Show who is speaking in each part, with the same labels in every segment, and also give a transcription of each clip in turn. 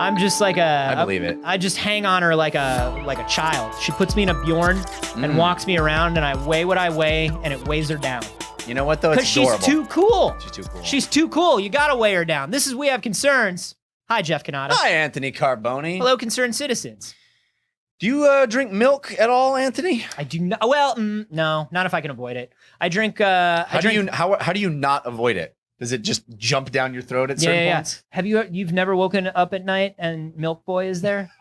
Speaker 1: I'm just like
Speaker 2: I believe it.
Speaker 1: I just hang on her like a child. She puts me in a Bjorn and walks me around, and I weigh what I weigh, and it weighs her down.
Speaker 2: You know what, though? It's
Speaker 1: Because
Speaker 2: adorable.
Speaker 1: she's too cool.
Speaker 2: She's too cool.
Speaker 1: She's too cool. You gotta weigh her down. This is We Have Concerns. Hi, Jeff Canada.
Speaker 2: Hi, Anthony Carboni.
Speaker 1: Hello, concerned citizens.
Speaker 2: Do you drink milk at all, Anthony?
Speaker 1: I do not. Well, no, not if I can avoid it. I drink.
Speaker 2: How do you not avoid it? Does it just jump down your throat at certain points?
Speaker 1: Have you've never woken up at night and Milk Boy is there?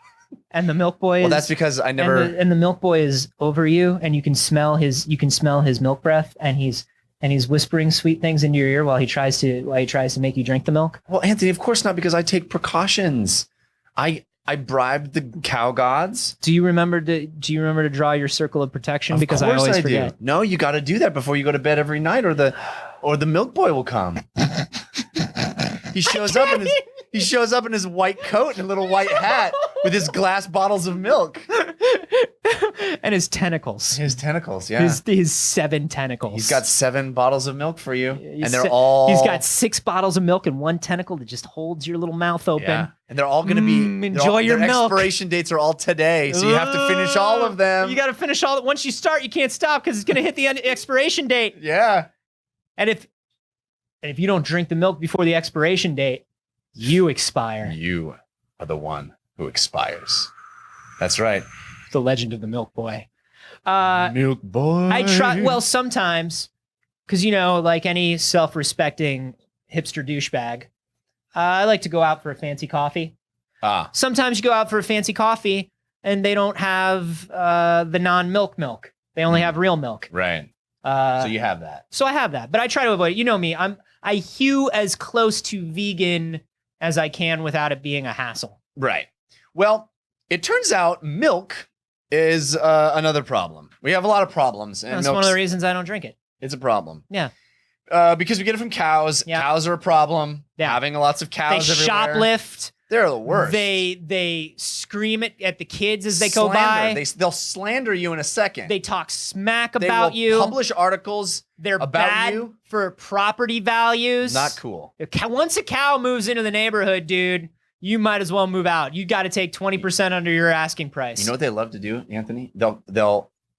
Speaker 1: And the Milk Boy is.
Speaker 2: Well, that's because I never.
Speaker 1: And the Milk Boy is over you, and you can smell his milk breath, and he's whispering sweet things into your ear while he tries to make you drink the milk.
Speaker 2: Well, Anthony, of course not, because I take precautions. I bribed the cow gods.
Speaker 1: Do you remember to draw your circle of protection? Because I always forget.
Speaker 2: No, you got to do that before you go to bed every night, or the milk boy will come. He shows up in his white coat and a little white hat with his glass bottles of milk
Speaker 1: and his tentacles.
Speaker 2: His tentacles, yeah.
Speaker 1: His 7 tentacles.
Speaker 2: He's got 7 bottles of milk for you,
Speaker 1: He's got 6 bottles of milk and 1 tentacle that just holds your little mouth open.
Speaker 2: Yeah. And they're all going to be
Speaker 1: enjoy your
Speaker 2: their
Speaker 1: milk.
Speaker 2: Expiration dates are all today, so you have to finish all of them.
Speaker 1: You got to finish all. Once you start, you can't stop because it's going to hit the expiration date.
Speaker 2: Yeah.
Speaker 1: And if you don't drink the milk before the expiration date, you expire.
Speaker 2: You are the one who expires. That's right.
Speaker 1: The legend of the Milk Boy.
Speaker 2: Milk Boy.
Speaker 1: I try. Well, sometimes, because like any self-respecting hipster douchebag, I like to go out for a fancy coffee. Sometimes you go out for a fancy coffee and they don't have the non-milk milk. They only have real milk.
Speaker 2: Right. So you have that.
Speaker 1: So I have that, but I try to avoid it. You know me. I hew as close to vegan as I can without it being a hassle.
Speaker 2: Right. Well, it turns out milk is another problem. We have a lot of problems. And
Speaker 1: that's one of the reasons I don't drink it.
Speaker 2: It's a problem.
Speaker 1: Yeah.
Speaker 2: Because we get it from cows.
Speaker 1: Yeah.
Speaker 2: Cows are a problem.
Speaker 1: Yeah.
Speaker 2: Having lots of cows
Speaker 1: They
Speaker 2: everywhere.
Speaker 1: shoplift.
Speaker 2: They're the worst.
Speaker 1: They scream at the kids as they go by.
Speaker 2: They'll slander you in a second.
Speaker 1: They talk smack
Speaker 2: They
Speaker 1: about
Speaker 2: will
Speaker 1: you.
Speaker 2: Publish articles
Speaker 1: They're
Speaker 2: about
Speaker 1: bad
Speaker 2: you.
Speaker 1: for property values.
Speaker 2: Not cool.
Speaker 1: Once a cow moves into the neighborhood, dude, you might as well move out. You got to take 20% under your asking price.
Speaker 2: You know what they love to do, Anthony?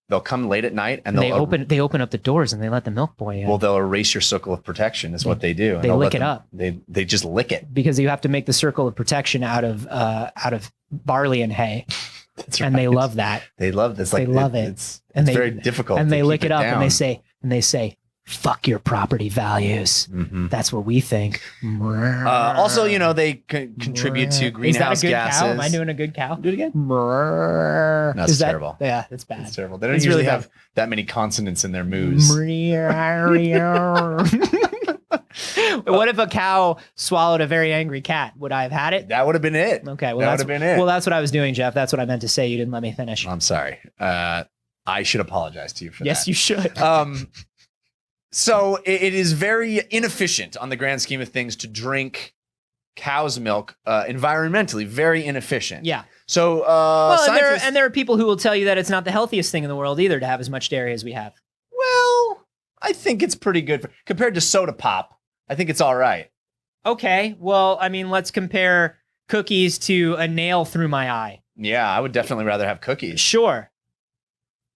Speaker 2: They'll come late at night and
Speaker 1: they open up the doors and they let the Milk Boy in.
Speaker 2: Well, they'll erase your circle of protection. Is what they do.
Speaker 1: They lick it up.
Speaker 2: They just lick it
Speaker 1: because you have to make the circle of protection out of barley and hay.
Speaker 2: That's right.
Speaker 1: And they love that.
Speaker 2: They love this.
Speaker 1: They love it.
Speaker 2: It's very difficult.
Speaker 1: And
Speaker 2: to
Speaker 1: they
Speaker 2: keep
Speaker 1: lick it up
Speaker 2: down.
Speaker 1: and they say, "Fuck your property values."
Speaker 2: Mm-hmm.
Speaker 1: That's what we think.
Speaker 2: Also, they contribute to greenhouse
Speaker 1: Is that a good
Speaker 2: gases.
Speaker 1: cow? Am I doing a good cow?
Speaker 2: Do it again.
Speaker 1: That's
Speaker 2: terrible.
Speaker 1: Yeah, that's bad.
Speaker 2: It's terrible. They don't
Speaker 1: It's
Speaker 2: usually
Speaker 1: really
Speaker 2: have that many consonants in their moos.
Speaker 1: What if a cow swallowed a very angry cat? Would I have had it?
Speaker 2: That would have been it.
Speaker 1: Okay, well,
Speaker 2: that would have been it.
Speaker 1: Well, that's what I was doing, Jeff. That's what I meant to say. You didn't let me finish.
Speaker 2: I'm sorry. I should apologize to you for that.
Speaker 1: Yes, you should.
Speaker 2: So it is very inefficient on the grand scheme of things to drink cow's milk environmentally. Very inefficient.
Speaker 1: Yeah.
Speaker 2: So
Speaker 1: and there are people who will tell you that it's not the healthiest thing in the world either to have as much dairy as we have.
Speaker 2: Well, I think it's pretty good compared to soda pop. I think it's all right.
Speaker 1: Okay. Well, I mean, let's compare cookies to a nail through my eye.
Speaker 2: Yeah, I would definitely rather have cookies.
Speaker 1: Sure.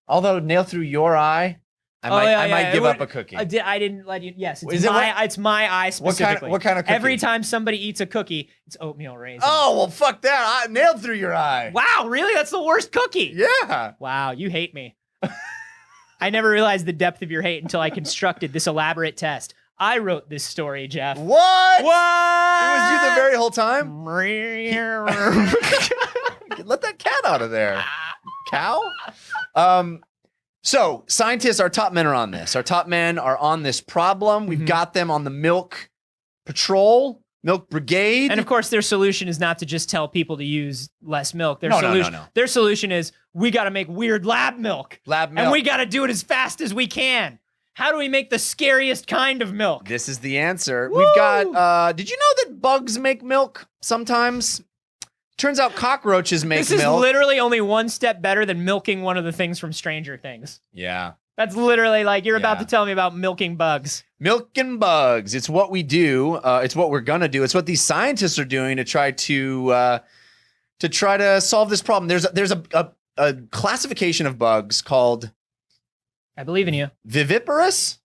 Speaker 2: Although nail through your eye, I might give up a cookie.
Speaker 1: I didn't let you. Yes, it's my eye specifically.
Speaker 2: What kind of cookie?
Speaker 1: Every time somebody eats a cookie, it's oatmeal raisin.
Speaker 2: Oh, well, fuck that. I nailed through your eye.
Speaker 1: Wow, really? That's the worst cookie.
Speaker 2: Yeah.
Speaker 1: Wow, you hate me. I never realized the depth of your hate until I constructed this elaborate test. I wrote this story, Jeff.
Speaker 2: What?
Speaker 1: What?
Speaker 2: It was you the very whole time? Let that cat out of there. Cow? So scientists, our top men are on this. Our top men are on this problem. We've got them on the milk patrol, milk brigade.
Speaker 1: And of course, their solution is not to just tell people to use less milk.
Speaker 2: No.
Speaker 1: Their solution is we got to make weird lab milk. And we got to do it as fast as we can. How do we make the scariest kind of milk?
Speaker 2: This is the answer.
Speaker 1: Woo!
Speaker 2: We've got, did you know that bugs make milk sometimes? Turns out cockroaches make milk.
Speaker 1: This is literally only one step better than milking one of the things from Stranger Things.
Speaker 2: Yeah.
Speaker 1: That's literally like you're about to tell me about milking bugs.
Speaker 2: Milking bugs. It's what we do. It's what we're going to do. It's what these scientists are doing to try to to try to solve this problem. There's a classification of bugs called,
Speaker 1: I believe in you.
Speaker 2: Viviparous?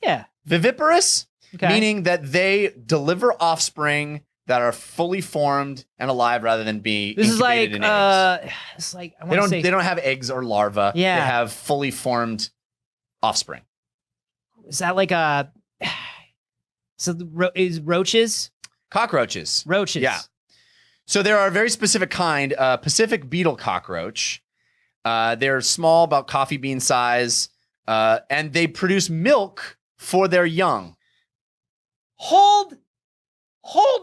Speaker 1: Yeah.
Speaker 2: Viviparous,
Speaker 1: Okay.
Speaker 2: meaning that they deliver offspring that are fully formed and alive rather than be
Speaker 1: This is like
Speaker 2: incubated in eggs.
Speaker 1: it's like I want to say
Speaker 2: They don't have eggs or larvae.
Speaker 1: Yeah.
Speaker 2: They have fully formed offspring.
Speaker 1: is that like a so is roaches?
Speaker 2: Cockroaches.
Speaker 1: Roaches.
Speaker 2: Yeah. So there are a very specific kind, Pacific beetle cockroach. They're small, about coffee bean size, and they produce milk for their young.
Speaker 1: Hold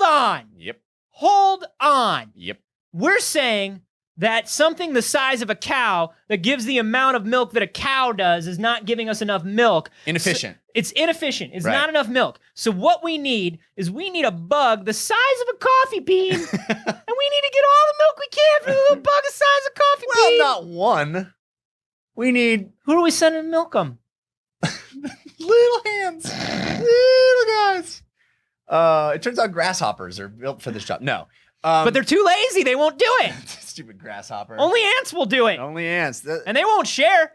Speaker 1: on.
Speaker 2: Yep.
Speaker 1: Hold on.
Speaker 2: Yep.
Speaker 1: We're saying that something the size of a cow that gives the amount of milk that a cow does is not giving us enough milk.
Speaker 2: Inefficient.
Speaker 1: So it's inefficient. It's
Speaker 2: Right.
Speaker 1: not enough milk. So what we need is we need a bug the size of a coffee bean, and we need to get all the milk we can for the little bug the size of a coffee
Speaker 2: Well,
Speaker 1: bean.
Speaker 2: not one. We need
Speaker 1: Who are we sending to milk them?
Speaker 2: little hands, little guys. It turns out grasshoppers are built for this job. No.
Speaker 1: But they're too lazy. They won't do it.
Speaker 2: Stupid grasshopper.
Speaker 1: Only ants will do it.
Speaker 2: Only ants.
Speaker 1: And they won't share.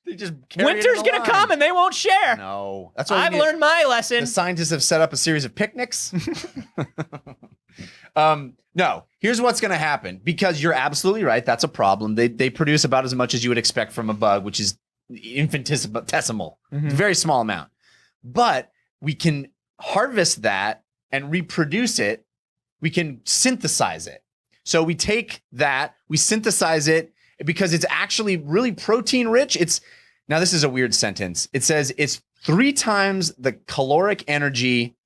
Speaker 2: They just carry it in
Speaker 1: Winter's
Speaker 2: a
Speaker 1: going to
Speaker 2: line.
Speaker 1: come and they won't share.
Speaker 2: No. That's why
Speaker 1: I've learned my lesson.
Speaker 2: The scientists have set up a series of picnics. No, here's what's going to happen, because you're absolutely right. That's a problem. They produce about as much as you would expect from a bug, which is infinitesimal,
Speaker 1: Mhm.
Speaker 2: very small amount. But we can harvest that and reproduce it. We can synthesize it. So we take that, we synthesize it because it's actually really protein rich. Now this is a weird sentence. It says it's 3 times the caloric energy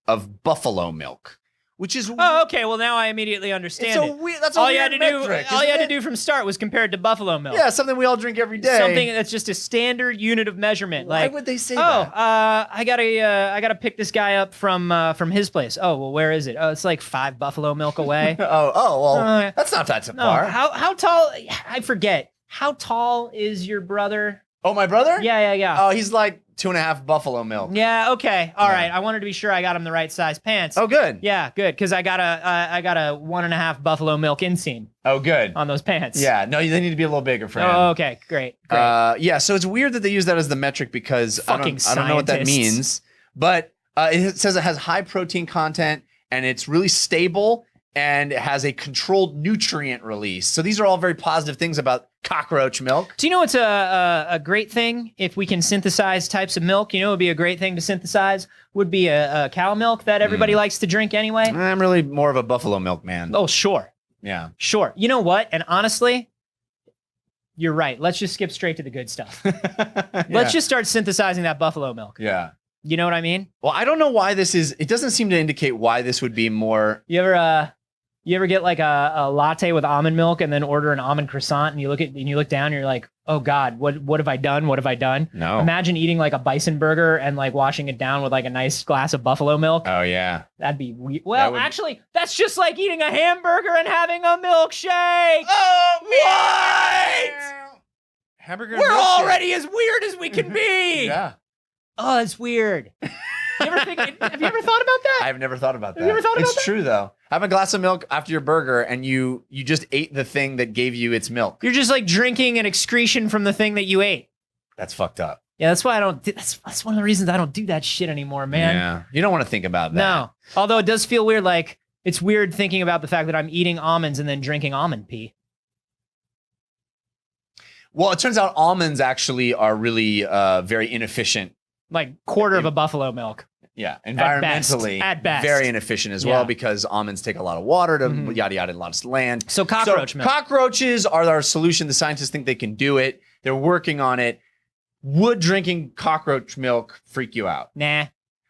Speaker 2: of buffalo milk, which is
Speaker 1: Oh, okay. Well, now I immediately understand it.
Speaker 2: That's a
Speaker 1: All
Speaker 2: weird
Speaker 1: you had to do,
Speaker 2: metric,
Speaker 1: all you had to
Speaker 2: isn't it?
Speaker 1: do from start was compared to buffalo milk.
Speaker 2: Yeah, something we all drink every day.
Speaker 1: Something that's just a standard unit of measurement.
Speaker 2: Why
Speaker 1: Like,
Speaker 2: would they say
Speaker 1: oh,
Speaker 2: that?
Speaker 1: I gotta pick this guy up from his place. Oh, well, where is it? Oh, it's like 5 buffalo milk away.
Speaker 2: Well, that's not that
Speaker 1: No,
Speaker 2: far.
Speaker 1: how tall? I forget. How tall is your brother?
Speaker 2: Oh, my brother?
Speaker 1: Yeah.
Speaker 2: Oh, he's like 2.5 buffalo milk.
Speaker 1: Yeah. Okay. All
Speaker 2: Yeah.
Speaker 1: right. I wanted to be sure I got him the right size pants.
Speaker 2: Oh, good.
Speaker 1: Yeah, good. Because I got a 1.5 buffalo milk inseam
Speaker 2: Oh, good.
Speaker 1: on those pants.
Speaker 2: Yeah, no, they need to be a little bigger for him.
Speaker 1: Oh, okay. Great.
Speaker 2: Yeah, so it's weird that they use that as the metric because I
Speaker 1: Fucking
Speaker 2: don't know what that
Speaker 1: scientists.
Speaker 2: means. But it says it has high protein content and it's really stable and it has a controlled nutrient release. So these are all very positive things about cockroach milk.
Speaker 1: Do you know what's a great thing if we can synthesize types of milk? You know, it would be a great thing to synthesize would be a cow milk that everybody likes to drink anyway.
Speaker 2: I'm really more of a buffalo milk man.
Speaker 1: Oh, sure.
Speaker 2: Yeah.
Speaker 1: Sure. You know what? And honestly, you're right. Let's just skip straight to the good stuff. Let's just start synthesizing that buffalo milk.
Speaker 2: Yeah.
Speaker 1: You know what I mean?
Speaker 2: Well, I don't know why this is. It doesn't seem to indicate why this would be more.
Speaker 1: You ever get like a latte with almond milk and then order an almond croissant and you look down and you're like, oh God, what have I done? What have I done?
Speaker 2: No.
Speaker 1: Imagine eating like a bison burger and like washing it down with like a nice glass of buffalo milk.
Speaker 2: Oh yeah.
Speaker 1: That'd be weird. Well,
Speaker 2: That would-
Speaker 1: actually, that's just like eating a hamburger and having a milkshake.
Speaker 2: Oh what? Hamburger. and
Speaker 1: We're
Speaker 2: milkshake.
Speaker 1: already as weird as we can be.
Speaker 2: Yeah.
Speaker 1: Oh, that's weird. Have you ever thought about that?
Speaker 2: I've never thought about that.
Speaker 1: Have you ever thought about
Speaker 2: it's
Speaker 1: that?
Speaker 2: true though. Have a glass of milk after your burger, and you just ate the thing that gave you its milk.
Speaker 1: You're just like drinking an excretion from the thing that you ate.
Speaker 2: That's fucked up.
Speaker 1: Yeah, that's why I don't. That's one of the reasons I don't do that shit anymore, man.
Speaker 2: Yeah, you don't want to think about that.
Speaker 1: No. Although it does feel weird. Like it's weird thinking about the fact that I'm eating almonds and then drinking almond pee.
Speaker 2: Well, it turns out almonds actually are really very inefficient.
Speaker 1: Like quarter of a buffalo milk.
Speaker 2: Yeah,
Speaker 1: best.
Speaker 2: environmentally,
Speaker 1: At best.
Speaker 2: very inefficient as
Speaker 1: Yeah.
Speaker 2: well because almonds take a lot of water to
Speaker 1: Mhm.
Speaker 2: yada yada, a lot of land.
Speaker 1: So cockroach milk.
Speaker 2: Cockroaches are our solution. The scientists think they can do it. They're working on it. Would drinking cockroach milk freak you out?
Speaker 1: Nah.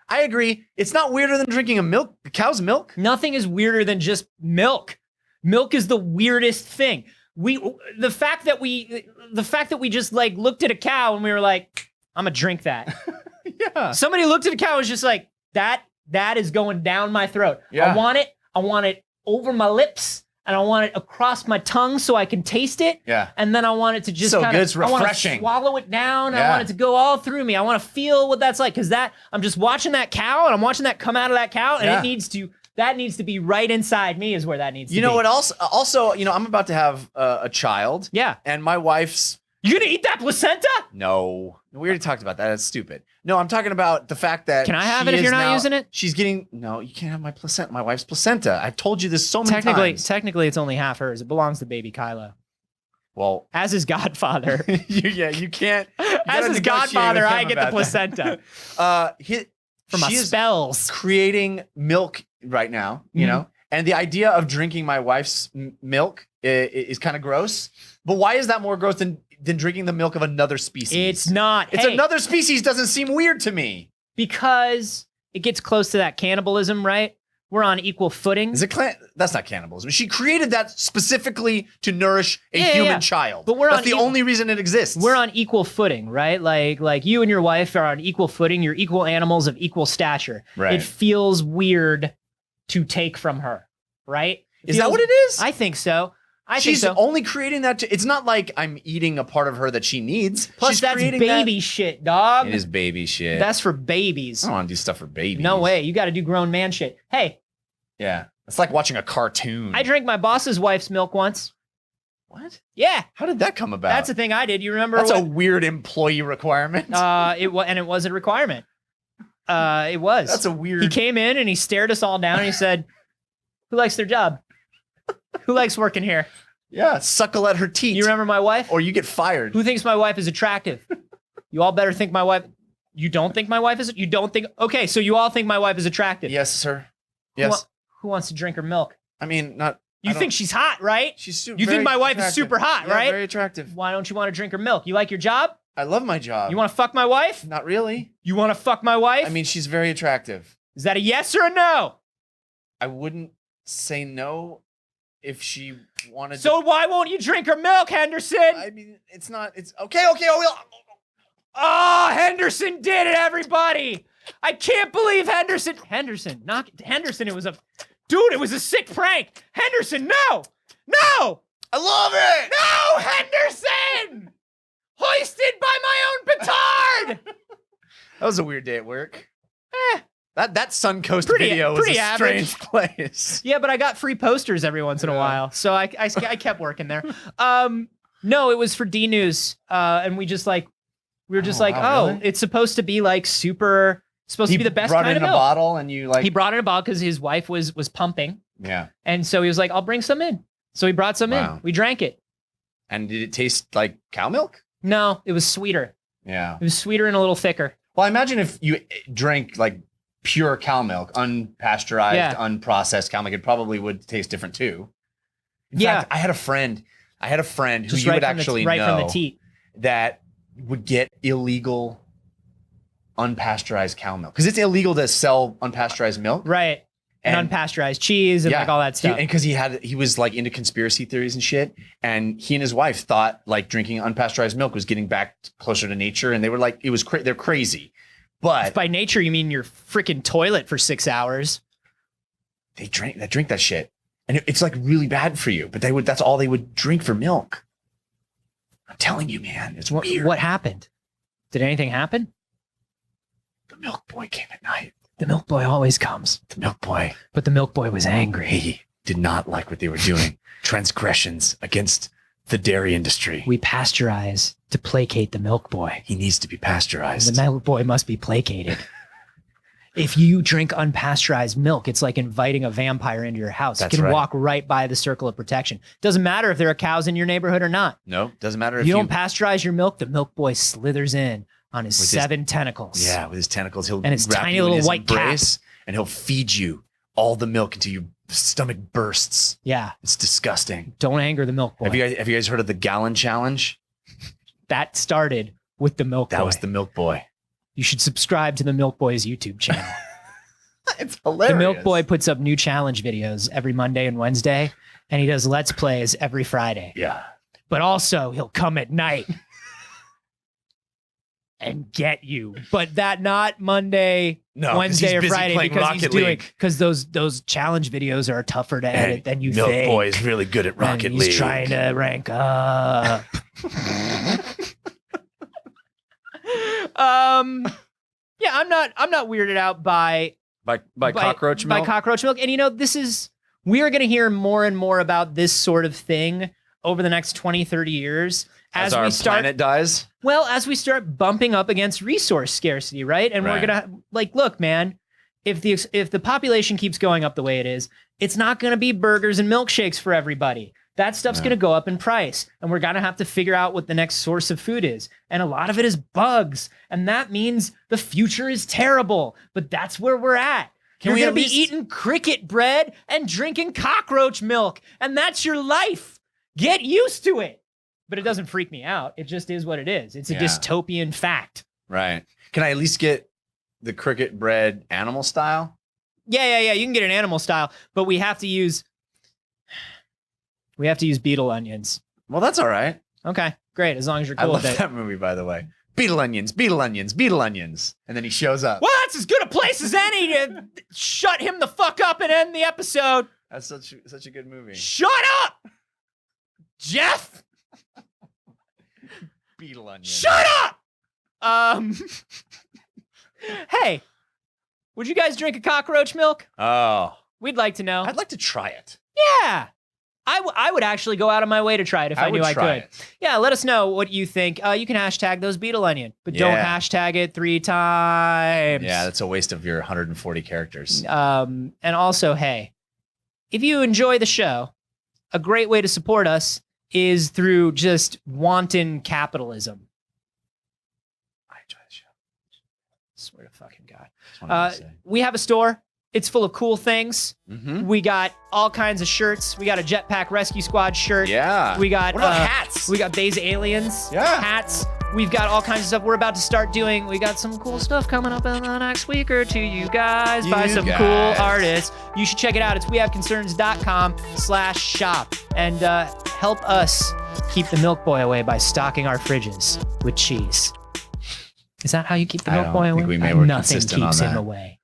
Speaker 2: I agree. It's not weirder than drinking a cow's milk.
Speaker 1: Nothing is weirder than just milk. Milk is the weirdest thing. The fact that we just like looked at a cow and we were like, I'm gonna drink that.
Speaker 2: Yeah.
Speaker 1: Somebody looked at a cow and was just like, that is going down my throat.
Speaker 2: Yeah.
Speaker 1: I want it over my lips and I want it across my tongue so I can taste it.
Speaker 2: Yeah.
Speaker 1: And then I want it to just
Speaker 2: So
Speaker 1: kind
Speaker 2: good,
Speaker 1: of
Speaker 2: it's refreshing.
Speaker 1: I want to swallow it down. I
Speaker 2: Yeah.
Speaker 1: want it to go all through me. I want to feel what that's like. Cause I'm just watching that cow and I'm watching that come out of that cow and
Speaker 2: Yeah.
Speaker 1: it needs to, That needs to be right inside me is where that needs to be.
Speaker 2: You know what else? Also, I'm about to have a child.
Speaker 1: Yeah.
Speaker 2: And my wife's...
Speaker 1: You gonna eat that placenta?
Speaker 2: No. We already talked about that. That's stupid. No, I'm talking about the fact that...
Speaker 1: Can I have it if you're not using it?
Speaker 2: She's getting... No, you can't have my placenta. My wife's placenta. I've told you this so many times.
Speaker 1: Technically, it's only half hers. It belongs to baby Kylo.
Speaker 2: Well...
Speaker 1: As his godfather.
Speaker 2: you can't...
Speaker 1: As his godfather, I get the placenta. From my spells.
Speaker 2: Creating milk right now, you know? And the idea of drinking my wife's milk is kind of gross. But why is that more gross than drinking the milk of another species?
Speaker 1: It's not.
Speaker 2: It's another species doesn't seem weird to me.
Speaker 1: Because it gets close to that cannibalism, right? We're on equal footing.
Speaker 2: That's not cannibalism. She created that specifically to nourish a human child.
Speaker 1: But
Speaker 2: that's the only reason it exists.
Speaker 1: We're on equal footing, right? Like you and your wife are on equal footing. You're equal animals of equal stature.
Speaker 2: Right.
Speaker 1: It feels weird to take from her, right?
Speaker 2: Is that what it is?
Speaker 1: I think so.
Speaker 2: She's only creating that. It's not like I'm eating a part of her that she needs.
Speaker 1: Plus, that's baby shit, dog.
Speaker 2: It is baby shit.
Speaker 1: That's for babies.
Speaker 2: I don't want to do stuff for babies.
Speaker 1: No way. You got to do grown man shit. Hey.
Speaker 2: Yeah. It's like watching a cartoon.
Speaker 1: I drank my boss's wife's milk once.
Speaker 2: What?
Speaker 1: Yeah.
Speaker 2: How did that come about?
Speaker 1: That's a thing I did. You remember?
Speaker 2: That's a weird employee requirement.
Speaker 1: It was a requirement. It was.
Speaker 2: That's a weird.
Speaker 1: He came in and he stared us all down and he said, "Who likes their job? Who likes working here?"
Speaker 2: Yeah, suckle at her teeth.
Speaker 1: You remember my wife?
Speaker 2: Or you get fired.
Speaker 1: Who thinks my wife is attractive? You all better think my wife. You don't think my wife is? You don't think? Okay, so you all think my wife is attractive?
Speaker 2: Yes, sir. Yes.
Speaker 1: Who wants to drink her milk?
Speaker 2: I mean, not.
Speaker 1: You think she's hot, right?
Speaker 2: She's super.
Speaker 1: You think my wife is super hot, right?
Speaker 2: Very attractive.
Speaker 1: Why don't you want to drink her milk? You like your job?
Speaker 2: I love my job.
Speaker 1: You want to fuck my wife?
Speaker 2: Not really.
Speaker 1: You want to fuck my wife?
Speaker 2: I mean, she's very attractive.
Speaker 1: Is that a yes or a no?
Speaker 2: I wouldn't say no if she wanted.
Speaker 1: So why won't you drink her milk, Henderson?
Speaker 2: I mean, it's not. It's okay.
Speaker 1: Oh, Henderson did it, everybody! I can't believe Henderson. Henderson. It was a. Dude, it was a sick prank. Henderson, no! No!
Speaker 2: I love it!
Speaker 1: No, Henderson! Hoisted by my own petard!
Speaker 2: That was a weird day at work. That Suncoast
Speaker 1: Pretty
Speaker 2: video was a
Speaker 1: average.
Speaker 2: strange place.
Speaker 1: Yeah, but I got free posters every once in a while, so I kept working there. No, it was for D News, and we were just like,
Speaker 2: really?
Speaker 1: It's supposed to be like super. Supposed to be the best kind of milk.
Speaker 2: He brought in a bottle, and you like.
Speaker 1: He brought in a bottle because his wife was pumping.
Speaker 2: Yeah.
Speaker 1: And so he was like, "I'll bring some in." So he brought some in. We drank it.
Speaker 2: And did it taste like cow milk?
Speaker 1: No, it was sweeter.
Speaker 2: Yeah.
Speaker 1: It was sweeter and a little thicker.
Speaker 2: Well, I imagine if you drank like pure cow milk, unpasteurized, unprocessed cow milk, it probably would taste different too. In fact, I had a friend who
Speaker 1: just
Speaker 2: you would actually
Speaker 1: know
Speaker 2: from
Speaker 1: the teat
Speaker 2: that would get illegal unpasteurized cow milk because it's illegal to sell unpasteurized milk,
Speaker 1: right? And unpasteurized cheese and like all that stuff.
Speaker 2: And because he was like into conspiracy theories and shit, and he and his wife thought like drinking unpasteurized milk was getting back closer to nature, and they were like, it was they're crazy. But
Speaker 1: if by nature you mean your freaking toilet for 6 hours.
Speaker 2: They drink that shit, and it's like really bad for you. But that's all they would drink for milk. I'm telling you, man, it's weird.
Speaker 1: What happened? Did anything happen?
Speaker 2: The milk boy came at night.
Speaker 1: The milk boy always comes.
Speaker 2: The milk boy.
Speaker 1: But the milk boy was angry.
Speaker 2: He did not like what they were doing. Transgressions against the dairy industry.
Speaker 1: We pasteurize to placate the milk boy.
Speaker 2: He needs to be pasteurized.
Speaker 1: The milk boy must be placated. If you drink unpasteurized milk, it's like inviting a vampire into your house.
Speaker 2: That's
Speaker 1: you can
Speaker 2: right.
Speaker 1: walk right by the circle of protection. Doesn't matter if there are cows in your neighborhood or not.
Speaker 2: No, doesn't matter if
Speaker 1: you don't pasteurize your milk, the milk boy slithers in on his 7 tentacles.
Speaker 2: Yeah, with his tentacles. He'll
Speaker 1: and his
Speaker 2: wrap
Speaker 1: tiny
Speaker 2: you in
Speaker 1: little
Speaker 2: his
Speaker 1: white
Speaker 2: embrace,
Speaker 1: cap.
Speaker 2: and he'll feed you all the milk until your stomach bursts.
Speaker 1: Yeah.
Speaker 2: It's disgusting.
Speaker 1: Don't anger the milk boy.
Speaker 2: Have you guys heard of the gallon challenge?
Speaker 1: That started with the milk boy.
Speaker 2: That was the milk boy.
Speaker 1: You should subscribe to the Milk Boy's YouTube channel.
Speaker 2: It's hilarious.
Speaker 1: The Milk Boy puts up new challenge videos every Monday and Wednesday, and he does Let's Plays every Friday.
Speaker 2: Yeah.
Speaker 1: But also, he'll come at night and get you. But that not Monday, Wednesday, or Friday because those challenge videos are tougher to edit than you think.
Speaker 2: Milk Boy is really good at Rocket League.
Speaker 1: He's trying to rank up. Yeah, I'm not weirded out by
Speaker 2: By cockroach milk?
Speaker 1: By cockroach milk. And we are going to hear more and more about this sort of thing over the next 20, 30 years.
Speaker 2: As our planet dies?
Speaker 1: Well, as we start bumping up against resource scarcity, right? And we're going to, look, man, if the population keeps going up the way it is, it's not going to be burgers and milkshakes for everybody. That stuff's going to go up in price, and we're going to have to figure out what the next source of food is. And a lot of it is bugs, and that means the future is terrible, but that's where we're at. You're going to be eating cricket bread and drinking cockroach milk, and that's your life. Get used to it. But it doesn't freak me out. It just is what it is. It's a dystopian fact.
Speaker 2: Right. Can I at least get the cricket bread animal style?
Speaker 1: Yeah. You can get an animal style, but we have to use beetle onions.
Speaker 2: Well, that's all right.
Speaker 1: Okay, great. As long as you're cool with it.
Speaker 2: I love that movie, by the way. Beetle onions, beetle onions, beetle onions. And then he shows up.
Speaker 1: Well, that's as good a place as any to shut him the fuck up and end the episode.
Speaker 2: That's such a good movie.
Speaker 1: Shut up, Jeff.
Speaker 2: Beetle onions.
Speaker 1: Shut up. Hey, would you guys drink a cockroach milk?
Speaker 2: Oh.
Speaker 1: We'd like to know.
Speaker 2: I'd like to try it.
Speaker 1: Yeah. I would actually go out of my way to try it if I knew I could. Yeah, let us know what you think. You can hashtag those beetle onion, but don't hashtag it 3 times.
Speaker 2: Yeah, that's a waste of your 140 characters.
Speaker 1: And also, hey, if you enjoy the show, a great way to support us is through just wanton capitalism.
Speaker 2: I enjoy the show.
Speaker 1: Swear to fucking God. We have a store. It's full of cool things. Mm-hmm. We got all kinds of shirts. We got a Jetpack Rescue Squad shirt.
Speaker 2: Yeah.
Speaker 1: We got
Speaker 2: what about hats?
Speaker 1: We got Baze Aliens.
Speaker 2: Yeah.
Speaker 1: Hats. We've got all kinds of stuff we're about to start doing. We got some cool stuff coming up in the next week or two, you guys. By some cool artists. You should check it out. It's wehaveconcerns.com/shop. And help us keep the Milk Boy away by stocking our fridges with cheese. Is that how you keep the Milk Boy away?
Speaker 2: I think we may work
Speaker 1: Nothing
Speaker 2: consistent
Speaker 1: keeps
Speaker 2: on that.
Speaker 1: him away.